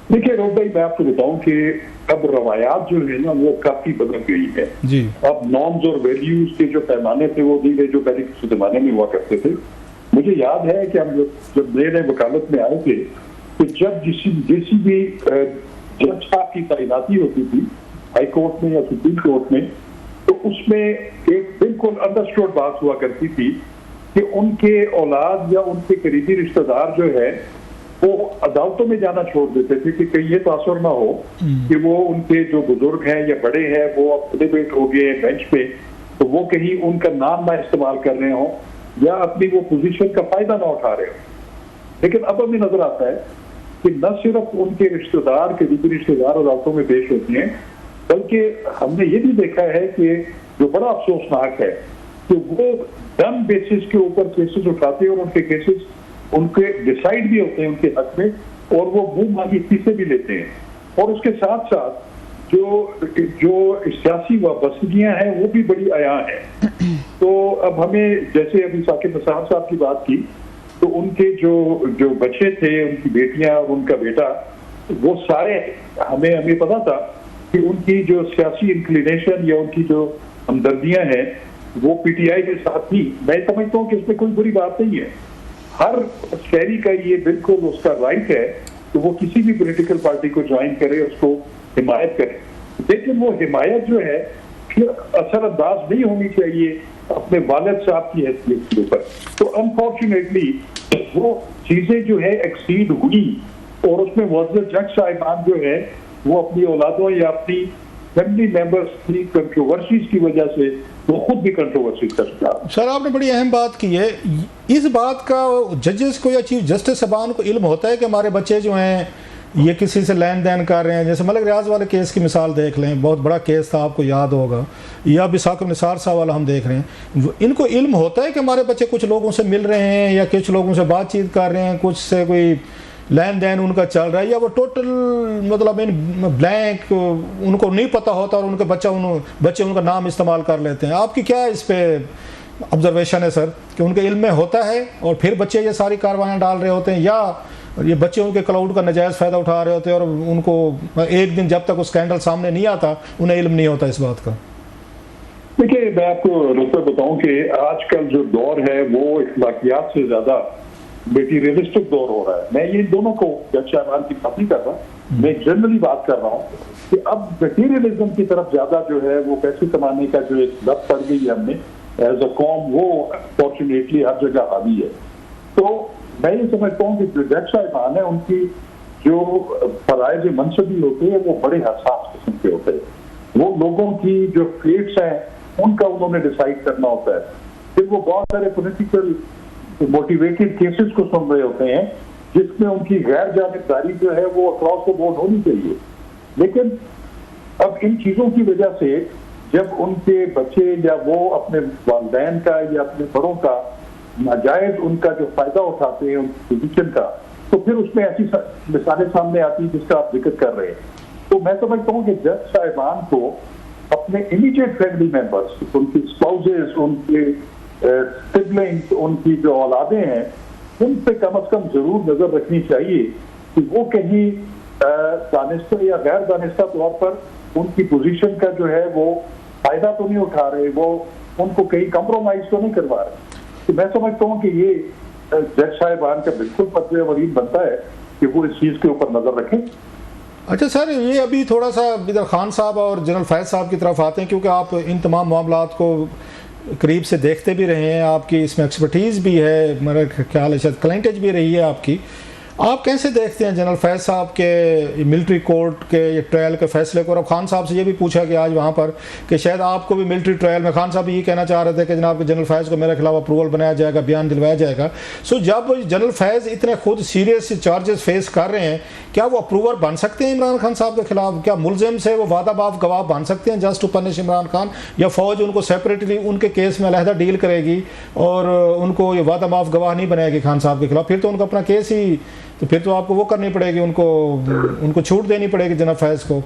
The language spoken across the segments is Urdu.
دیکھیے روب بھائی میں آپ کو بتاؤں کہ اب روایات جو ہے نا وہ کافی بدل گئی ہے جی. اب نارمز اور ویلیوز کے جو پیمانے تھے وہ بھی جو پہلے کسی زمانے میں ہوا کرتے تھے. مجھے یاد ہے کہ ہم جب نئے نئے وکالت میں آئے تھے کہ جب کسی بھی جج صاحب کی تعیناتی ہوتی تھی ہائی کورٹ میں یا سپریم کورٹ میں تو اس میں ایک بالکل انڈرسٹوڈ بات ہوا کرتی تھی کہ ان کے اولاد یا ان کے قریبی رشتہ دار جو ہے وہ عدالتوں میں جانا چھوڑ دیتے تھے کہ کہیں یہ تاثر نہ ہو کہ وہ ان کے جو بزرگ ہیں یا بڑے ہیں وہ اب ڈیبیٹ ہو گئے ہیں بینچ پہ تو وہ کہیں ان کا نام نہ استعمال کر رہے ہوں یا اپنی وہ پوزیشن کا فائدہ نہ اٹھا رہے ہوں. لیکن اب ہمیں نظر آتا ہے کہ نہ صرف ان کے رشتہ دار قریبی رشتہ دار عدالتوں میں پیش ہوتے ہیں بلکہ ہم نے یہ بھی دیکھا ہے کہ جو بڑا افسوسناک ہے کہ وہ ڈن بیسس کے اوپر کیسز اٹھاتے ہیں اور ان کے کیسز ان کے ڈیسائیڈ بھی ہوتے ہیں ان کے حق میں اور وہ منہ مانگی فیسیں بھی لیتے ہیں اور اس کے ساتھ ساتھ جو سیاسی وابستگیاں ہیں وہ بھی بڑی عیاں ہیں. تو اب ہمیں جیسے ابھی ثاقب نثار صاحب کی بات کی تو ان کے جو بچے تھے ان کی بیٹیاں اور ان کا بیٹا وہ سارے ہمیں پتا تھا کہ ان کی جو سیاسی انکلینیشن یا ان کی جو ہمدردیاں ہیں وہ پی ٹی آئی کے ساتھ تھی. میں سمجھتا ہوں کہ اس میں کوئی بری بات نہیں ہے. ہر شہری کا یہ بالکل اس کا رائٹ ہے کہ وہ کسی بھی پولیٹیکل پارٹی کو جوائن کرے اس کو حمایت کرے لیکن وہ حمایت جو ہے پھر اثر انداز نہیں ہونی چاہیے اپنے والد صاحب کی حیثیت کے اوپر. تو انفارچونیٹلی وہ چیزیں جو ہے ایکسیڈ ہوئی اور اس میں معزز جج صاحبان جو ہے وہ اپنی اولادوں یا اپنی فیملی ممبرس کی کنٹروورسیز کی وجہ سے وہ خود بھی کنٹروورسی کر سکتا. سر آپ نے بڑی اہم بات کی ہے. اس بات کا ججز کو یا چیف جسٹس صاحبان کو علم ہوتا ہے کہ ہمارے بچے جو ہیں یہ کسی سے لین دین کر رہے ہیں؟ جیسے ملک ریاض والے کیس کی مثال دیکھ لیں, بہت بڑا کیس تھا, آپ کو یاد ہوگا, یا بھی ثاقب نثار صاحب والا ہم دیکھ رہے ہیں. ان کو علم ہوتا ہے کہ ہمارے بچے کچھ لوگوں سے مل رہے ہیں یا کچھ لوگوں سے بات چیت کر رہے ہیں, کچھ سے کوئی لین دین ان کا چل رہا ہے, یا وہ ٹوٹل مطلب بلینک ان کو نہیں پتہ ہوتا اور ان کے بچے ان کا نام استعمال کر لیتے ہیں؟ آپ کی کیا اس پہ آبزرویشن ہے سر کہ ان کے علم میں ہوتا ہے اور پھر بچے یہ ساری کاروائیاں ڈال رہے ہوتے ہیں, یا یہ بچے ان کے کلاؤڈ کا نجائز فائدہ اٹھا رہے ہوتے ہیں اور ان کو ایک دن جب تک وہ اسکینڈل سامنے نہیں آتا انہیں علم نہیں ہوتا اس بات کا؟ دیکھیے میں آپ کو نقطہ بتاؤں کہ آج کل جو دور ہے وہ اخلاقیات سے زیادہ میٹیریلسٹک دور ہو رہا ہے. میں یہ دونوں کو جج صاحبان کی بات نہیں کر رہا, میں جنرلی بات کر رہا ہوں کہ اب میٹیریلزم کی طرف زیادہ جو ہے وہ پیسے کمانے کا جو ایک لت پڑ گئی ہے ہم نے ایز اے قوم, وہ فارچونیٹلی ہر جگہ حاوی ہے. تو میں یہ سمجھتا ہوں کہ جو جج صاحبان ہیں ان کی جو فرائض منصبی ہوتے ہیں وہ بڑے حساس قسم کے ہوتے ہیں. وہ لوگوں کی جو فیٹس ہیں ان کا انہوں نے ڈیسائیڈ کرنا ہوتا ہے. پھر وہ بہت سارے پولیٹیکل موٹیویٹڈ کیسز کو سن رہے ہوتے ہیں جس میں ان کی غیر جانبداری جو ہے وہ اکراس دا بورڈ ہونی چاہیے. لیکن اب ان چیزوں کی وجہ سے جب ان کے بچے یا وہ اپنے والدین کا یا اپنے بڑوں کا ناجائز ان کا جو فائدہ اٹھاتے ہیں ان کی پوزیشن کا, تو پھر اس میں ایسی مثالیں سامنے آتی ہیں جس کا آپ ذکر کر رہے ہیں. تو میں سمجھتا ہوں کہ جج صاحبان کو اپنے امیڈیٹ فیملی ممبرس, ان کی اسپاؤزز, ان کے سبلنگس, ان کی جو اولادیں ہیں, ان پہ کم از کم ضرور نظر رکھنی چاہیے کہ وہ کہیں دانستہ یا غیر دانستہ طور پر ان کی پوزیشن کا جو ہے وہ فائدہ تو نہیں اٹھا رہے, وہ ان کو کہیں کمپرومائز تو نہیں کروا رہے. تو میں سمجھتا ہوں کہ یہ جج صاحبان کا بالکل فرض ورید بنتا ہے کہ وہ اس چیز کے اوپر نظر رکھیں. اچھا سر, یہ ابھی تھوڑا سا ادھر خان صاحب اور جنرل فیض صاحب کی طرف آتے ہیں کیونکہ آپ ان تمام معاملات کو قریب سے دیکھتے بھی رہے ہیں, آپ کی اس میں ایکسپرٹیز بھی ہے, میرا خیال ہے شاید کلائنٹیج بھی رہی ہے آپ کی. آپ کیسے دیکھتے ہیں جنرل فیض صاحب کے ملٹری کورٹ کے یہ ٹرائل کے فیصلے کو؟ اور اب خان صاحب سے یہ بھی پوچھا کہ آج وہاں پر کہ شاید آپ کو بھی ملٹری ٹرائل میں, خان صاحب یہ کہنا چاہ رہے تھے کہ جناب جنرل فیض کو میرے خلاف اپروول بنایا جائے گا, بیان دلوایا جائے گا. سو جب جنرل فیض اتنے خود سیریس چارجز فیس کر رہے ہیں, کیا وہ اپروور بن سکتے ہیں عمران خان صاحب کے خلاف؟ کیا ملزم سے وہ وعدہ باف گواہ بن سکتے ہیں just to punish Imran Khan, یا فوج ان کو سیپریٹلی ان کے کیس میں علیحدہ ڈیل کرے گی اور ان کو یہ وعدہ باف گواہ نہیں بنائے گی خان صاحب کے خلاف؟ پھر تو ان کا اپنا کیس ہی, تو پھر تو آپ کو وہ کرنی پڑے گی, ان کو چھوٹ دینی پڑے گی جناب فیض کو.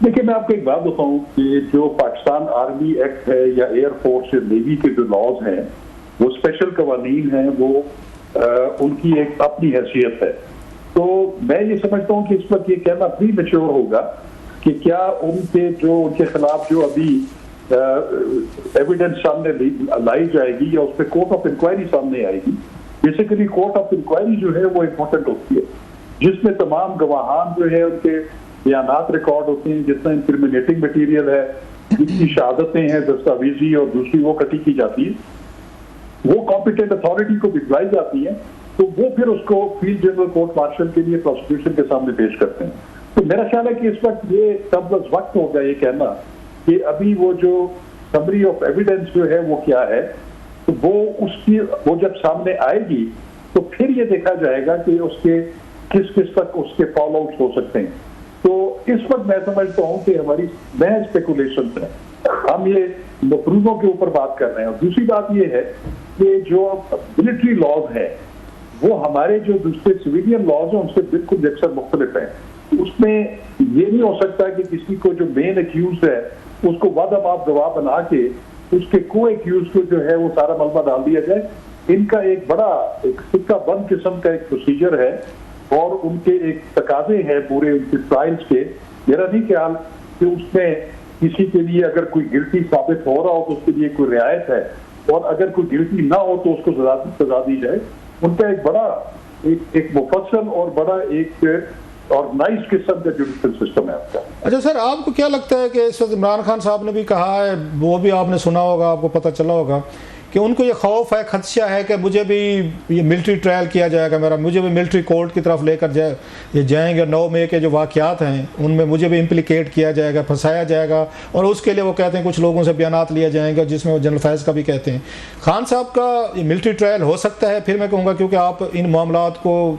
دیکھیے میں آپ کو ایک بات بتاؤں کہ جو پاکستان آرمی ایکٹ ہے یا ایئر فورس یا نیوی کے جو لاز ہیں وہ اسپیشل قوانین ہیں, وہ ان کی ایک اپنی حیثیت ہے. تو میں یہ سمجھتا ہوں کہ اس وقت یہ کہنا پری میچور ہوگا کہ کیا ان کے خلاف جو ابھی ایویڈنس سامنے لائی جائے گی یا اس پہ کورٹ آف انکوائری سامنے آئے گی. بیسیکلی کورٹ آف انکوائری جو ہے وہ امپورٹنٹ ہوتی ہے جس میں تمام گواہان جو ہے ان کے بیانات ریکارڈ ہوتے ہیں, جتنا انکریمنیٹنگ مٹیریل ہے, جن کی شہادتیں ہیں دستاویزی اور دوسری وہ کٹی کی جاتی ہے, وہ کمپیٹنٹ اتھارٹی کو بھجوائی جاتی ہیں, تو وہ پھر اس کو field general court marshal K لیے پروسیکیوشن کے سامنے پیش کرتے ہیں. تو میرا خیال ہے کہ اس وقت یہ قبل از وقت ہوگا یہ کہنا کہ ابھی وہ جو سمری آف ایویڈنس جو ہے وہ کیا ہے, تو وہ جب سامنے آئے گی تو پھر یہ دیکھا جائے گا کہ اس کے کس تک اس کے فال آؤٹ ہو سکتے ہیں. تو اس وقت میں سمجھتا ہوں کہ ہماری محض اسپیکولیشن ہے, ہم یہ مفروضوں کے اوپر بات کر رہے ہیں. اور دوسری بات یہ ہے کہ جو ملٹری لاز ہیں وہ ہمارے جو دوسرے سویلین لاز ہیں ان سے بالکل یکساں مختلف ہیں. اس میں یہ نہیں ہو سکتا کہ کسی کو جو مین ایکیوز ہے اس کو وعدہ آپ گواہ بنا کے اس کے کو ایکیوز کو جو ہے وہ سارا ملبہ ڈال دیا جائے. ان کا ایک بڑا ایک سکہ بند قسم کا ایک پروسیجر ہے اور ان کے ایک تقاضے ہیں پورے ان کے ٹرائلز کے. میرا نہیں خیال کہ اس میں کسی کے لیے اگر کوئی گلٹی ثابت ہو رہا ہو تو اس کے لیے کوئی رعایت ہے, اور اگر کوئی گلٹی نہ ہو تو اس کو سزا دی جائے. ان کا ایک بڑا ایک مفصل اور بڑا ایک آرگنائز قسم کا جوڈیشل سسٹم ہے آپ کا. اچھا سر, آپ کو کیا لگتا ہے کہ اس وقت عمران خان صاحب نے بھی کہا ہے, وہ بھی آپ نے سنا ہوگا, آپ کو پتہ چلا ہوگا کہ ان کو یہ خوف ہے, خدشہ ہے کہ مجھے بھی یہ ملٹری ٹرائل کیا جائے گا, مجھے بھی ملٹری کورٹ کی طرف لے کر جائیں گے. 9 مئی کے جو واقعات ہیں ان میں مجھے بھی امپلیکیٹ کیا جائے گا, پھنسایا جائے گا, اور اس کے لیے وہ کہتے ہیں کچھ لوگوں سے بیانات لیے جائیں گے جس میں وہ جنرل فیض کا بھی کہتے ہیں. خان صاحب کا یہ ملٹری ٹرائل ہو سکتا ہے پھر میں کہوں گا, کیونکہ آپ ان معاملات کو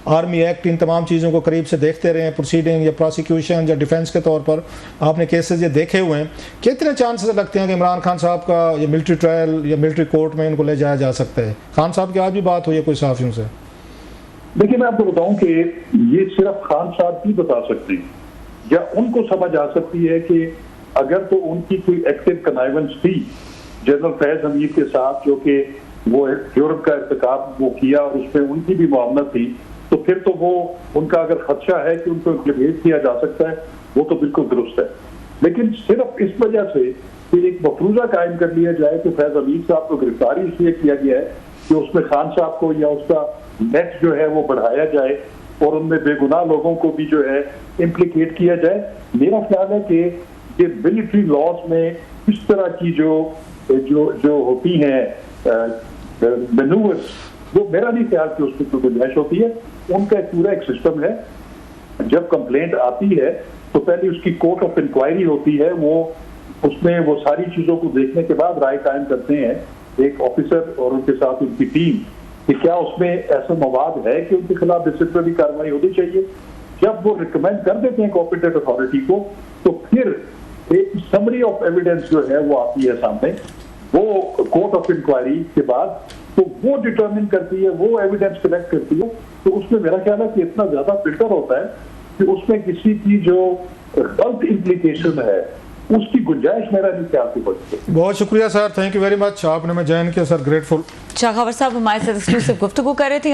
آرمی ایکٹ ان تمام چیزوں کو قریب سے دیکھتے رہے ہیں, پروسیڈنگ یا پروسیکیوشن یا ڈیفینس کے طور پر آپ نے کیسز یہ دیکھے ہوئے ہیں. کتنے چانسز لگتے ہیں کہ عمران خان صاحب کا یہ ملٹری ٹرائل یا ملٹری کورٹ میں ان کو لے جایا جا سکتا ہے؟ خان صاحب کی آج بھی بات ہوئی ہے کوئی صحافیوں سے. دیکھیے میں آپ کو بتاؤں کہ یہ صرف خان صاحب ہی بتا سکتے ہیں, یا ان کو سمجھ آ سکتی ہے کہ اگر تو ان کی کوئی ایکٹیو کنائیونس تھی جنرل فیض حمید کے ساتھ, جو کہ وہ یورپ کا ارتکاب وہ کیا اور اس میں ان کی بھی معاونت تھی, تو پھر تو وہ ان کا اگر خدشہ ہے کہ ان کو امپلیمنٹ کیا جا سکتا ہے وہ تو بالکل درست ہے. لیکن صرف اس وجہ سے کہ ایک مفروضہ قائم کر لیا جائے کہ فیض حمید صاحب کو گرفتاری اس لیے کیا گیا ہے کہ اس میں خان صاحب کو یا اس کا نیٹ جو ہے وہ بڑھایا جائے اور ان میں بے گناہ لوگوں کو بھی جو ہے امپلیکیٹ کیا جائے. میرا خیال ہے کہ یہ ملٹری لاز میں اس طرح کی جو ہوتی ہیں مینوورز, وہ میرا نہیں خیال کہ اس میں کوئی گنجائش ہوتی ہے. ان کا ایک پورا ایک سسٹم ہے, جب کمپلینٹ آتی ہے تو پہلے اس کی کورٹ آف انکوائری ہوتی ہے, وہ اس میں وہ ساری چیزوں کو دیکھنے کے بعد رائے قائم کرتے ہیں ایک آفیسر اور ان کے ساتھ ان کی ٹیم کہ کیا اس میں ایسا مواد ہے کہ ان کے خلاف ڈسپلنری کارروائی ہونی چاہیے. جب وہ ریکمینڈ کر دیتے ہیں کمپیٹنٹ اتھارٹی کو تو پھر ایک سمری آف ایویڈنس جو ہے وہ آتی ہے سامنے, وہ کورٹ آف انکوائری کے بعد, تو وہ ڈٹرمن کرتی ہے, وہ ایویڈنس کلیکٹ کرتی ہے. تو اس میں میرا خیال ہے کہ اتنا زیادہ فلٹر ہوتا ہے کہ اس میں کسی کی جو غلط امپلیکیشن ہے اس کی گنجائش میرا نہیں خیال سے بڑھتی. بہت شکریہ سر, تھینک یو ویری مچ, آپ نے میں جوائن کیا سر, گریٹفل. شاہ خاور صاحب ہمارے ساتھ ایکسکلوسیو گفتگو کر رہے تھے.